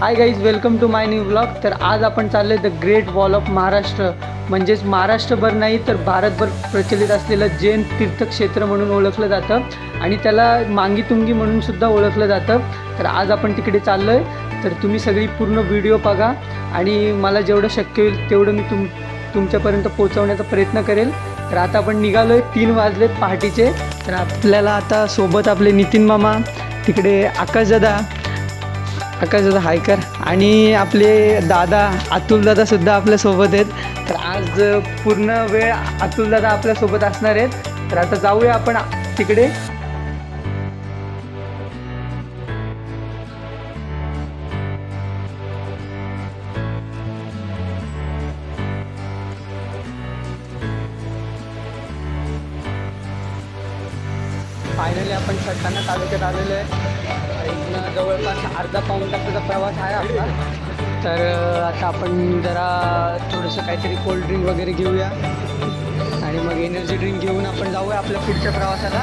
High guys, welcome to my new blog. तर आज आपण चाललो आहे the great wall of Maharashtra, म्हणजेच महाराष्ट्रभर नाही तर भारतभर प्रचलित असलेलं जैन तीर्थक्षेत्र म्हणून ओळखलं जातं आणि त्याला मांगीतुंगी म्हणून सुद्धा ओळखलं जातं. तर आज आपण तिकडे चाललो आहे. तर तुम्ही सगळी पूर्ण व्हिडिओ बघा आणि मला जेवढं शक्य होईल तेवढं मी तुमच्यापर्यंत पोहोचवण्याचा प्रयत्न करेल. तर आता आपण निघालो आहे, 3 वाजलेत पहाटेचे. तर आपल्याला आता सोबत आपले नितीन मामा, तिकडे आकाशदादा हायकर आणि आपले दादा अतुलदादासुद्धा आपल्यासोबत आहेत. तर आज पूर्ण वेळ अतुलदादा आपल्यासोबत असणार आहेत. तर आता जाऊया आपण तिकडे. फायनली आपण सटाणा तालुक्यात आलेलो आहे. इथनं जवळपास अर्धा पाऊण तासाचा प्रवास आहे आपला. तर आता आपण जरा थोडंसं काहीतरी कोल्ड्रिंक वगैरे घेऊया आणि मग एनर्जी ड्रिंक घेऊन आपण जाऊया आपल्या पुढच्या प्रवासाला.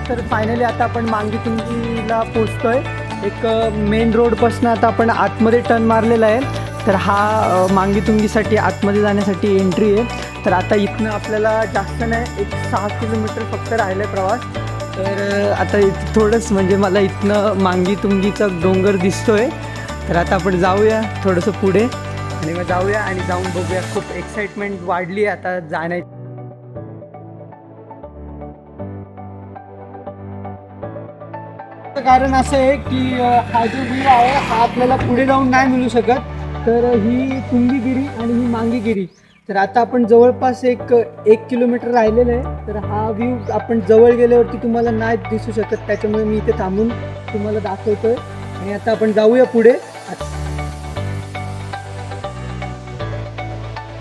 तर फायनली आता आपण मांगीतुंगीला पोचतोय. एक मेन रोडपासून आता आपण आतमध्ये टर्न मारलेला आहे. तर हा मांगीतुंगीसाठी आतमध्ये जाण्यासाठी एंट्री आहे. तर आता इथनं आपल्याला जास्त नाही, एक 6 किलोमीटर फक्त राहिलं आहे प्रवास. तर आता थोडंच म्हणजे मला इथनं मांगीतुंगीचा डोंगर दिसतो आहे. तर आता आपण जाऊया थोडंसं पुढे आणि मग जाऊया आणि जाऊन बघूया. खूप एक्साइटमेंट वाढली आहे आता जाण्याची. कारण असं आहे की हा जो व्ह्यू आहे हा आपल्याला पुढे जाऊन नाही मिळू शकत. तर ही तुंगीगिरी आणि ही मांगीगिरी. तर आता आपण जवळपास एक किलोमीटर राहिलेलं आहे. तर हा व्ह्यू आपण जवळ गेल्यावरती तुम्हाला नाही दिसू शकत, त्याच्यामुळे मी इथे थांबून तुम्हाला दाखवतोय. आणि आता आपण जाऊया पुढे.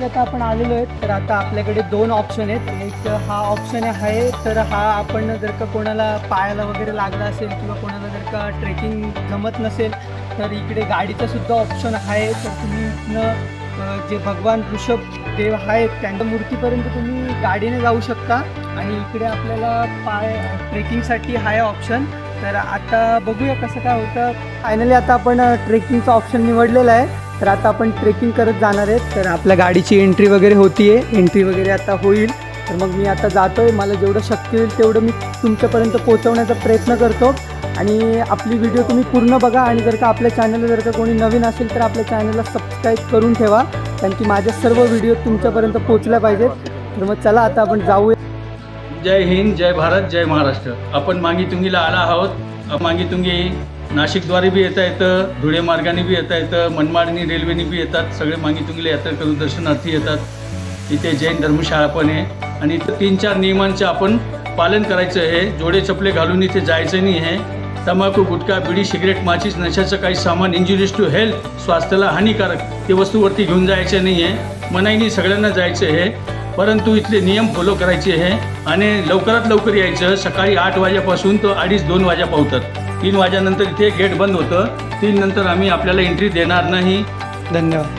आता आपण आलेलो आहे. तर आता आपल्याकडे 2 ऑप्शन आहेत. एक हा ऑप्शन आहे, तर हा आपण जर का कोणाला पायाला वगैरे लागला असेल किंवा कोणाला जर का ट्रेकिंग जमत नसेल तर इकडे गाडीचा सुद्धा ऑप्शन आहे. तर तुम्ही इथनं जे भगवान ऋषभ देव आहेत त्यांच्या मूर्तीपर्यंत तुम्ही गाडीने जाऊ शकता आणि इकडे आपल्याला ट्रेकिंगसाठी आहे ऑप्शन. तर आता बघूया कसं काय होतं. फायनली आता आपण ट्रेकिंगचा ऑप्शन निवडलेला आहे. तर आता आपण ट्रेकिंग करत जाणार आहेत. तर आपल्या गाडीची एंट्री वगैरे होती आहे, एंट्री वगैरे आता होईल. तर मग मी आता जातो आहे. मला जेवढं शक्य होईल तेवढं मी तुमच्यापर्यंत पोहोचवण्याचा प्रयत्न करतो. आणि आपली व्हिडिओ तुम्ही पूर्ण बघा आणि जर का आपल्या चॅनलला जर का कोणी नवीन असेल तर आपल्या चॅनलला सबस्क्राईब करून ठेवा, कारण की माझ्या सर्व व्हिडिओ तुमच्यापर्यंत पोहोचल्या पाहिजेत. तर मग चला आता आपण जाऊया. जय हिंद, जय भारत, जय महाराष्ट्र. आपण मांगीतुंगीला आला आहोत. मांगीतुंगी नाशिकद्वारे बी येता येतं, धुळे मार्गाने बी येता येतं, मनमाडनी रेल्वेने बी येतात. सगळे मांगीतुंगीला यात्रेकरू दर्शनार्थी येतात. इथे जैन धर्मशाळा पण आहे आणि इथं 3-4 नियमांचं आपण पालन करायचं आहे. जोडे चपले घालून इथे जायचं नाही आहे. तंबाखू, गुटखा, बिडी, सिगरेट, माचीस, नशाचं काही सामान इंजुरियस टू हेल्थ, स्वास्थ्याला हानिकारक ते वस्तूवरती घेऊन जायचं नाही आहे. मनाईने सगळ्यांना जायचं आहे, परंतु इथले नियम फॉलो करायचे आहे आणि लवकरात लवकर यायचं. सकाळी 8 वाजेपासून तर 2:30 वाजा पावतात. 3 वाजेनंतर इथे गेट बंद होतं. 3 नंतर आम्ही आपल्याला एंट्री देणार नाही. धन्यवाद.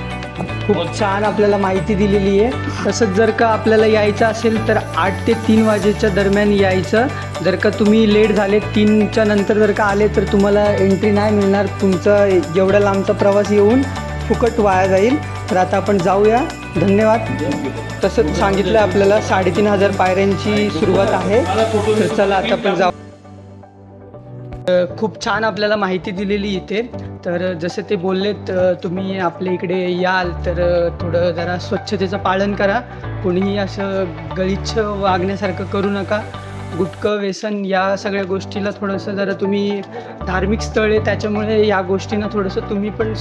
खूप छान आपल्याला माहिती दिलेली आहे. तसंच जर का आपल्याला यायचं असेल तर 8 ते 3 वाजेच्या दरम्यान यायचं. जर का तुम्ही लेट झाले, 3च्या नंतर जर का आले तर तुम्हाला एंट्री नाही मिळणार. तुमचा एवढा लांबचा प्रवास येऊन फुकट वाया जाईल. तर आता आपण जाऊया. धन्यवाद. तसंच सांगितलं आपल्याला 3,500 पायऱ्यांची सुरुवात आहे. तर चला आता आपण जाऊ. खूप छान आपल्याला माहिती दिलेली इथे. तर जसं ते बोललेत, तुम्ही आपल्या इकडे याल तर थोडं जरा स्वच्छतेचं पालन करा. कोणीही असं गलिच्छ वागण्यासारखं करू नका. गुटखं, व्यसन या सगळ्या गोष्टीला थोडंसं जरा तुम्ही, धार्मिक स्थळ आहे त्याच्यामुळे या गोष्टींना थोडंसं तुम्ही पण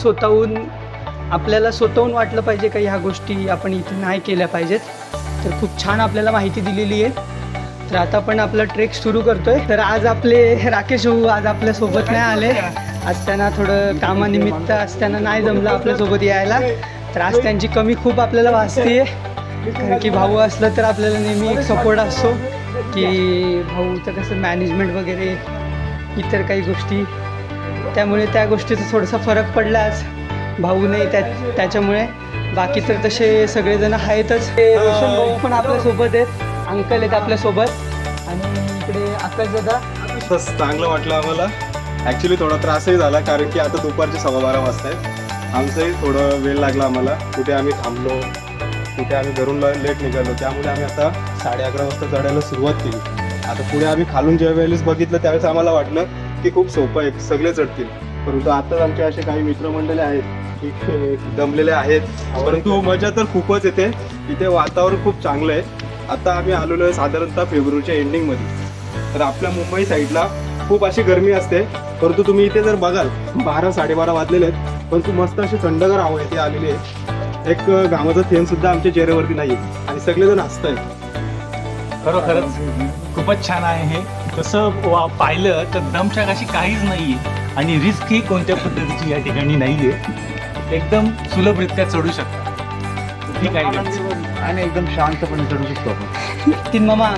आपल्याला स्वतःहून वाटलं पाहिजे का ह्या गोष्टी आपण इथे नाही केल्या पाहिजेत. तर खूप छान आपल्याला माहिती दिलेली आहे. तर आता आपण आपला ट्रेक सुरू करतोय. तर आज आपले राकेश भाऊ आज आपल्यासोबत नाही आले. आज त्यांना थोडं कामानिमित्त असताना नाही जमलं आपल्यासोबत यायला. तर आज त्यांची कमी खूप आपल्याला भासते, कारण की भाऊ असलं तर आपल्याला नेहमी एक सपोर्ट असतो की भाऊचं कसं मॅनेजमेंट वगैरे इतर काही गोष्टी, त्यामुळे त्या गोष्टीचा थोडासा फरक पडला आज. भाऊ नाही त्याच्यामुळे. बाकी तर तसे सगळेजण आहेतच. ते रोशन भाऊ पण आपल्यासोबत आहेत, अंकल आहेत आपल्यासोबत, आणि इकडे आकाश दादा. तसं चांगलं वाटलं आम्हाला. ॲक्च्युली थोडा त्रासही झाला, कारण की आता दुपारचे 12:15 वाजता आहेत. आमचंही थोडं वेळ लागला आम्हाला. कुठे आम्ही थांबलो, कुठे आम्ही घरून लेट निघालो, त्यामुळे आम्ही आता 11:30 वाजता चढायला सुरुवात केली. आता पुढे आम्ही खालून ज्या वेळेस बघितलं त्यावेळेस आम्हाला वाटलं की खूप सोपं आहे, सगळे चढतील. परंतु आताच आमचे असे काही मित्रमंडळी आहेत की दमलेले आहेत, परंतु मजा तर खूपच येते. इथे वातावरण खूप चांगलं आहे. आता आम्ही आलेलो आहे साधारणतः फेब्रुवारीच्या एंडिंगमध्ये. तर आपल्या मुंबई साईडला खूप अशी गरमी असते, परंतु तुम्ही इथे जर बघाल 12-12:30 वाजलेले आहेत, परंतु मस्त अशी थंडगार हवा इथे आलेली आहे. एक घामाचा थेंब सुद्धा आमच्या चेहऱ्यावरती नाही आहे आणि सगळेजण हसतायत. खरोखरच खूपच छान आहे हे. तसं पाहिलं तर दमछाक अशी काहीच नाही आहे आणि रिस्कही कोणत्या पद्धतीची या ठिकाणी नाही आहे. एकदम सुलभरित्या चढू शकता. ठीक आहे आणि एकदम शांतपणे चढू शकतो आपण. नितीन मामा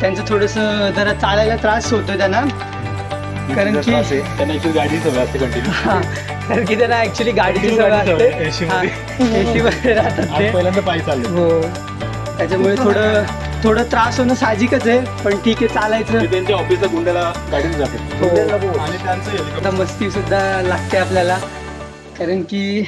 त्यांचं थोडंसं जरा चालायला त्रास होतो त्यांना, कारण की त्यांना एक गाडी सवय असते कंटिन्यू. हां, कारण की त्यांना ॲक्च्युली गाडीची सवय असते. AC मध्ये. AC मध्ये राहतात ते. पहिल्यांदा पायी चालले. हो, त्याच्यामुळे थोडं त्रास होणं साहजिकच आहे, पण ठीक आहे, चालायचं. त्यांच्या ऑफिसला गुंड्याला गाडीने जाते. हो. आणि त्यांचं आता मस्ती सुद्धा लागते आपल्याला, कारण की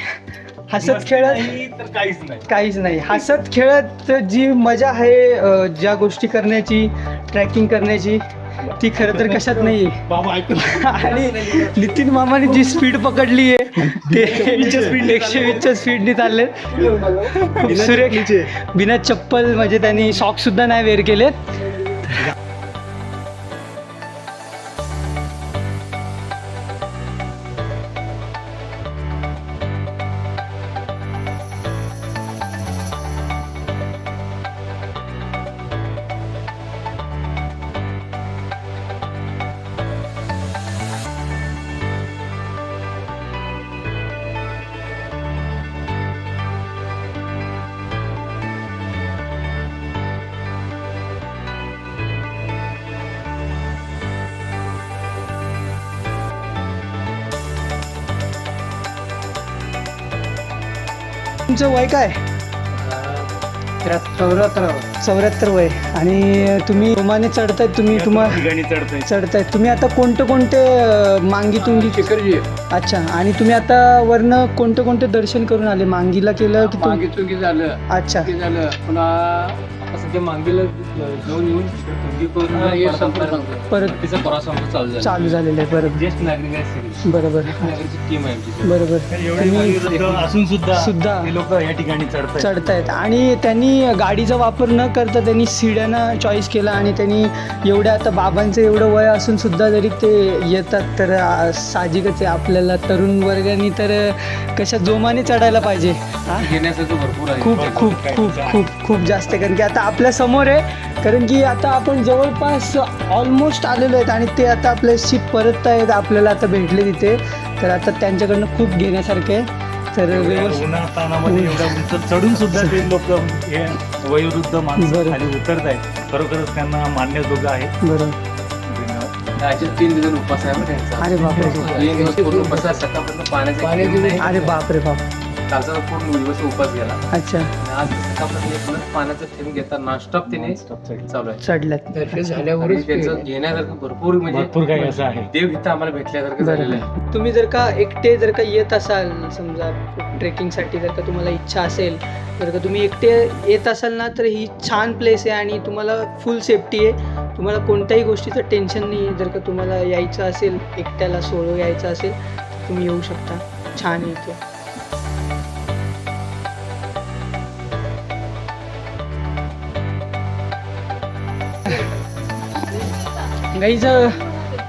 हसत खेळत तर काहीच नाही. काहीच नाही. हसत खेळत जी मजा आहे, ज्या गोष्टी करण्याची, ट्रॅकिंग करण्याची, ती खरं तर कशात नाही. बाबा ऐकून आणि नितीन मामाने जी स्पीड पकडली आहे ते 120च्या स्पीडने चालले. खूप सुरेख, बिना चप्पल, म्हणजे त्यांनी सॉक सुद्धा नाही वेअर केले. तुमचं वय काय? 74 वय. आणि तुम्ही विमाने चढतायत, ठिकाणी चढतंय. चढतायत तुम्ही आता कोणते मांगी तुंगी? अच्छा. आणि तुम्ही आता वरनं कोणते दर्शन करून आले? मांगीला केलं की मागे चुकी झालं. अच्छा. चुकी झालं पुन्हा आता सध्या मांगीला जाऊन येऊन चुकी करून हे संपर्क परत तिचा प्रवास आमचा चालू झालेलं आहे. बरोबर ज्येष्ठ नागरिक आहे सगळी. बरोबर नागरिकची टीम आहे आमची. बरोबर. एवढे असून सुद्धा हे लोक या ठिकाणी चढतात. चढतायत, आणि त्यांनी गाडीचा वापर न करता त्यांनी सीड्यानं चॉईस केला, आणि त्यांनी एवढ्या, आता बाबांचं एवढं वय असून सुद्धा जरी ते येतात, तर साहजिकच आहे आपल्याला तरुण वर्गाने तर कशा जोमाने चढायला पाहिजे. हां, घेण्यासारखं भरपूर आहे. खूप खूप खूप खूप खूप जास्त, कारण की आता आपल्या समोर आहे, कारण की आता आपण जवळपास ऑलमोस्ट आलेलो आहेत, आणि ते आता आपल्याशी परत आहेत, आपल्याला आता भेटले तिथे. तर आता त्यांच्याकडनं खूप घेण्यासारखं आहे. तर व्यवस्थित उन्हातानामध्ये एवढ्या उंच चढून सुद्धा ते लोक हे वयोवृद्ध माणसं बरं. खाली उतरत आहेत. खरोखरच त्यांना मान्यजोग्य आहे. बरोबर. आज 3 दिवस उपास आहे बरं त्यांचा. अरे बापरे. 3 दिवस पूर्ण उपास आहे. सकाळपर्यंत पाण्याचा नाही. अरे बापरे बाप. कालचा तर पूर्ण दिवस उपास गेला. अच्छा. आणि आज सकाळपर्यंत एक मिनिट पाण्याचा थेंब घेता नॉनस्टॉप त्याने चालू आहे. चढल्यात. आणि त्यांचं घेण्यासारखं भरपूर भरपूर काही असं आहे. देव इथं आम्हाला भेटल्यासारखं झालेलं आहे. बरं. तुम्ही जर का एकटे जर का येत असाल, समजा ट्रेकिंगसाठी जर का तुम्हाला इच्छा असेल, जर का तुम्ही एकटे येत असाल ना, तर ही छान प्लेस आहे, आणि तुम्हाला फुल सेफ्टी आहे. तुम्हाला कोणत्याही गोष्टीचं टेन्शन नाही आहे. जर का तुम्हाला यायचं असेल, एकट्याला सोलो यायचं असेल, तर तुम्ही येऊ शकता. छान आहे इथे. गाईज,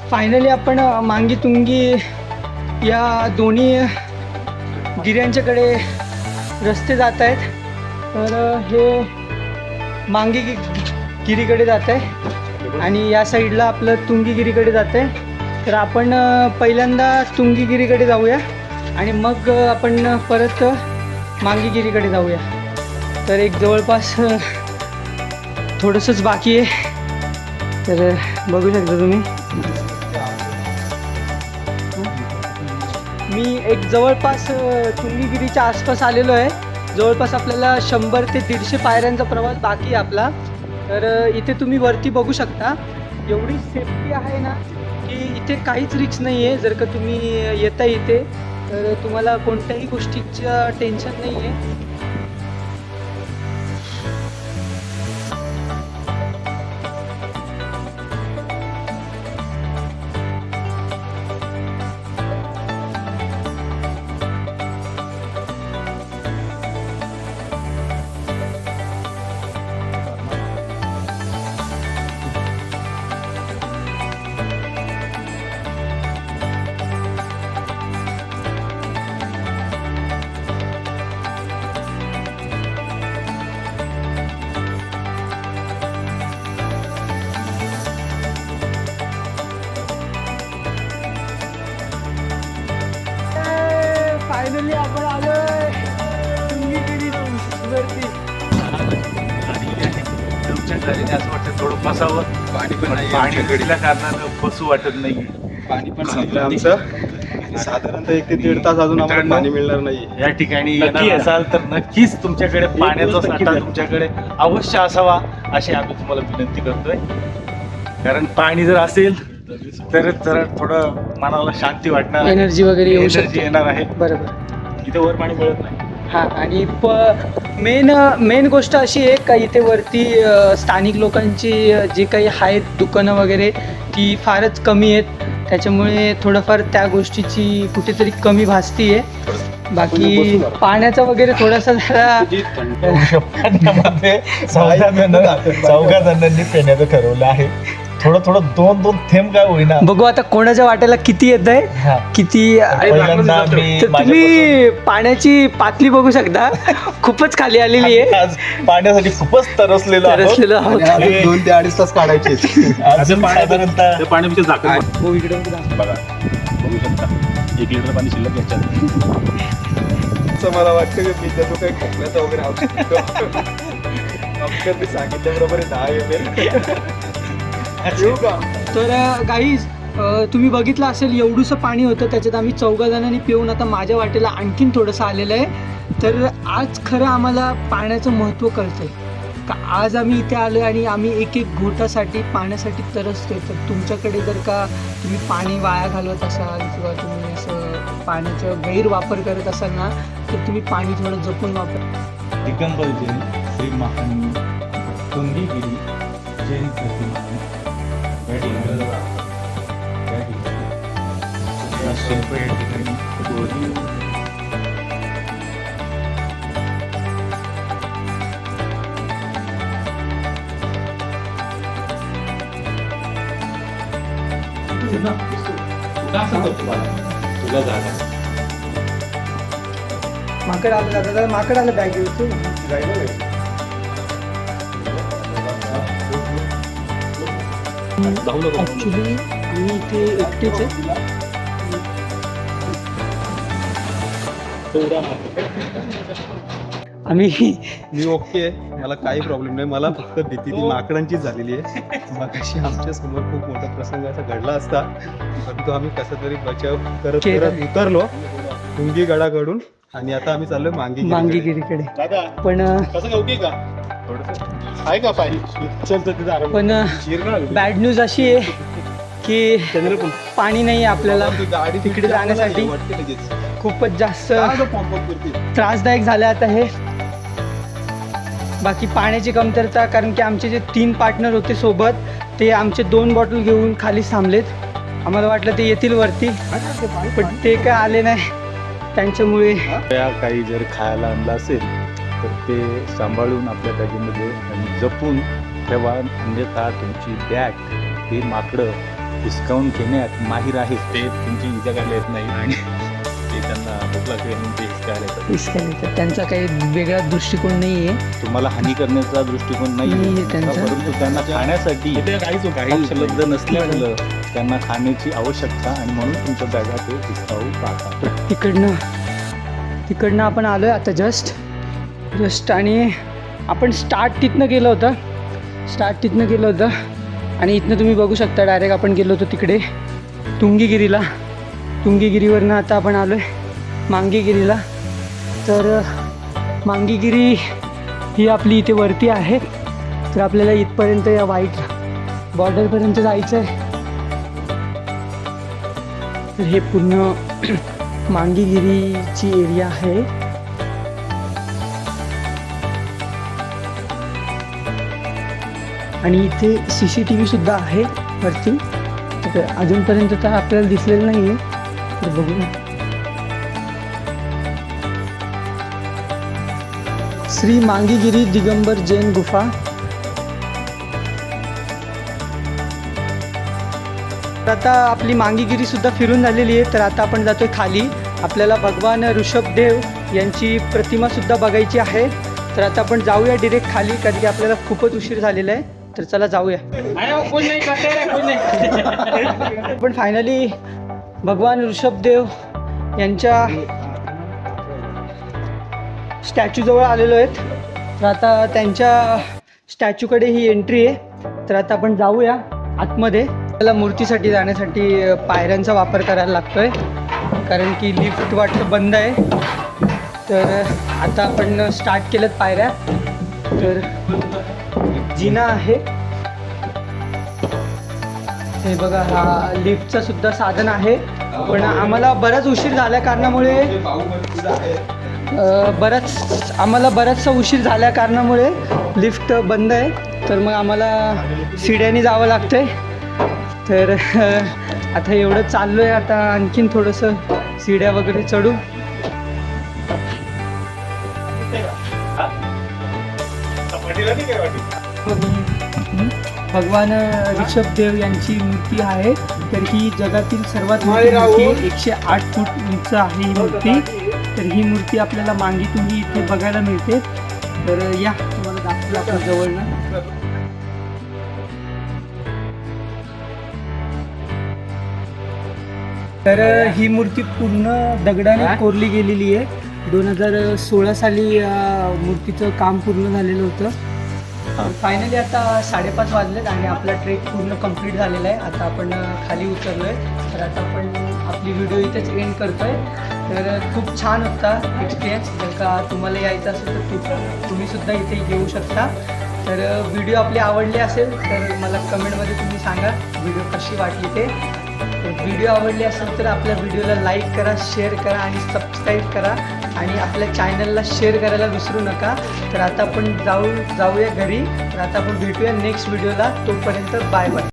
फायनली आपण मांगी तुंगी या दोन्ही गिऱ्यांच्याकडे रस्ते जात आहेत. तर हे मांगी गिरीकडे जात आहे, आणि या साईडला आपलं तुंगीगिरीकडे जात आहे. तर आपण पहिल्यांदा तुंगीगिरीकडे जाऊया, आणि मग आपण परत मांगीगिरीकडे जाऊया. तर एक जवळपास थोडंसंच बाकी आहे. तर बघू शकता तुम्ही, मी एक जवळपास तुंगीगिरीच्या आसपास आलेलो आहे. जवळपास आपल्याला 100 ते 150 पायऱ्यांचा प्रवास बाकी आहे आपला. तर इथे तुम्ही वरती बघू शकता, एवढी सेफ्टी आहे ना की इथे काहीच रिस्क नाही आहे. जर का तुम्ही येता इथे तर तुम्हाला कोणत्याही गोष्टीचं टेन्शन नाही आहे. फायनली आपण आलोय तुंगीगिरीवरती. तुमच्या घरीने असं वाटतं थोडं बसावं, पाणी घडल्या कारणानं बसू वाटत नाही. पाणी पण संपलं आमचं. साधारणतः 1 ते 1.5 तास अजून आम्हाला पाणी मिळणार नाही. या ठिकाणी येणार असाल तर नक्कीच तुमच्याकडे पाण्याचा साठा तुमच्याकडे अवश्य असावा अशी आम्ही तुम्हाला विनंती करतोय. कारण पाणी जर असेल तर थोडं मनाला शांती वाटणार, एनर्जी वगैरे येऊ एनर्जी शकते. येणार आहे. बरोबर. इथे वर पाणी मिळत नाही. हां, आणि मेन गोष्ट अशी आहे का इथे वरती स्थानिक लोकांची जी काही आहेत दुकानं वगैरे ती फारच कमी आहेत. त्याच्यामुळे थोडंफार त्या गोष्टीची कुठेतरी कमी भासती आहे. बाकी पाण्याचा वगैरे थोडासा जरा पाण्यामध्ये चौघा जणांनी पेण्याचं ठरवलं आहे. थोडं 2-2 थेंब काय होईना. बघू आता कोणाच्या वाट्याला किती येत आहे, किती. पहिल्यांदा मी तर तुम्ही पाण्याची पातळी बघू शकता, खूपच खाली आलेली आहे. आज पाण्यासाठी खूपच तरसलेलो आहोत. आहोत. 2 ते 2.5 तास काढायचे. अजून साधारणतः पाण्याचे झाकण हो, इकडे बघा, बघू शकता 1 लिटर पाणी शिल्लक याच्यात. असं मला वाटतं की मी त्याचं काही खोकल्याचं वगैरे औषध मी सांगितल्याबरोबर 10 ml. येऊ का? तर गाईज तुम्ही बघितलं असेल एवढंसं पाणी होतं, त्याच्यात आम्ही 4 जणांनी पिऊन आता माझ्या वाटेला आणखीन थोडंसं आलेलं आहे. तर आज खरं आम्हाला पाण्याचं महत्त्व कळतंय का आज आम्ही इथे आलो आणि आम्ही एक घोटासाठी पाण्यासाठी तरसतोय. तर तुमच्याकडे जर का तुम्ही पाणी वाया घालवत असाल किंवा तुम्ही असं पाण्याचा गैरवापर करत असाल ना, तर तुम्ही पाणी थोडं जपून वापर. दिगंबर जैन, श्री महानी तुंगीगिरी जैन प्रतिमा या ठिकाणी तुला जागा माकड आलं दादा, माकड आलं बॅग घेऊन. ॲक्च्युली आम्ही इथे एकटेच आहे. मी ओके, मला काही प्रॉब्लेम नाही. मला फक्त भीती ती माकडांचीच झालेली आहे. मगाशी आमच्या समोर खूप मोठा प्रसंग असा घडला असता, परंतु आम्ही कसा तरी बचाव करत उतरलो तुंगी गडाकडून आणि आता आम्ही चाललोय मांगीगिरीकडे. पण आहे का पाहिजे पण बॅड न्यूज अशी आहे की पाणी नाही आपल्याला तिकडे जाण्यासाठी. खूपच जास्त त्रासदायक झालं आता हे. बाकी पाण्याची कमतरता, कारण की आमचे जे 3 पार्टनर होते सोबत ते आमचे 2 बॉटल घेऊन खाली थांबलेत. आम्हाला वाटलं ते येतील वरती, पण ते काय आले नाही. त्यांच्यामुळे काही जर खायला आणलं असेल तर ते सांभाळून आपल्या बॅगेमध्ये आणि जपून ठेवा. अन्यथा तुमची बॅग हे माकडं हिसकावून घेण्यात माहीर आहेत. ते तुमची इजा करायला येत नाही आणि ते त्यांना भूक लागते म्हणून ते हिसकायला येतात. त्यांचा काही वेगळा दृष्टिकोन नाही आहे. तुम्हाला हानी करण्याचा दृष्टिकोन नाही त्यांचा. परंतु त्यांना खाण्यासाठी काही उपलब्ध नसल्यामुळं त्यांना खाण्याची आवश्यकता आणि म्हणून तुमच्या बॅगा ते हिसकावू पाहतात. तिकडनं आपण आलो आहे आता जस्ट आणि आपण स्टार्ट तिथनं गेलो होतं आणि इथनं तुम्ही बघू शकता डायरेक्ट आपण गेलो होतो तिकडे तुंगीगिरीवरनं आता आपण आलो आहे मांगीगिरीला. तर मांगीगिरी ही आपली इथे वरती आहे. तर आपल्याला इथपर्यंत या व्हाईट बॉर्डरपर्यंत जायचं आहे. तर हे पूर्ण मांगीगिरीची एरिया आहे. आणि इथे CCTV सुद्धा आहे वरती. तर अजूनपर्यंत तर आपल्याला दिसलेलं नाही आहे. तर बघू. श्री मांगीगिरी दिगंबर जैन गुफा. आता आपली मांगीगिरी सुद्धा फिरून झालेली आहे. तर आता आपण जातोय खाली. आपल्याला भगवान ऋषभदेव यांची प्रतिमा सुद्धा बघायची आहे. तर आता आपण जाऊया डिरेक्ट खाली, कारण की आपल्याला खूपच उशीर झालेला आहे. तर चला जाऊया. आपण फायनली भगवान ऋषभदेव यांच्या स्टॅच्यूजवळ आलेलो आहेत. तर आता त्यांच्या स्टॅच्यूकडे ही एंट्री आहे. तर आता आपण जाऊया आतमध्ये. त्याला मूर्तीसाठी जाण्यासाठी पायऱ्यांचा वापर करायला लागतोय, कारण की लिफ्ट वाटतं बंद आहे. तर आता आपण स्टार्ट केलं पायऱ्या. तर जिना आहे हे बघा. हा लिफ्टचा सुद्धा साधन आहे. पण आम्हाला बराच उशीर झाल्या कारणामुळे बराचसा उशीर झाल्या कारणामुळे लिफ्ट बंद आहे. तर मग आम्हाला शिड्याने जावं लागतंय. तर आता एवढं चाललो आहे. आता आणखीन थोडंसं शिड्या वगैरे चढू. भगवान ऋषभदेव यांची मूर्ती आहे. तर ही जगातील सर्वात मोठी मूर्ती 108 फूट उंच आहे ही मूर्ती. तर ही मूर्ती आपल्याला मांगीतुंगी इथे बघायला मिळते. तर या तुम्हाला दाखवलं आपण जवळनं. तर ही मूर्ती पूर्ण दगडाने कोरली गेलेली आहे. 2016 साली मूर्तीचं काम पूर्ण झालेलं होतं. फायनली आता 5:30 वाजलेत आणि आपला ट्रेक पूर्ण कंप्लीट झालेला आहे. आता आपण खाली उतरलो आहे. तर आता आपण आपली व्हिडिओ इथेच एंड करतो आहे. तर खूप छान होता एक्सपिरियन्स. जर का तुम्हाला यायचं असेल तर तुम्ही सुद्धा इथे येऊ शकता. तर व्हिडिओ आपली आवडली असेल तर मला कमेंटमध्ये तुम्ही सांगा व्हिडिओ कशी वाटली ते. व्हिडिओ आवडली असेल तर आपल्या व्हिडिओला लाईक करा, शेअर करा आणि सबस्क्राईब करा. आणि आपल्या चॅनलला शेअर करायला विसरू नका. तर आता आपण जाऊया घरी. तर आता आपण भेटूया नेक्स्ट व्हिडिओला. तोपर्यंत बाय बाय.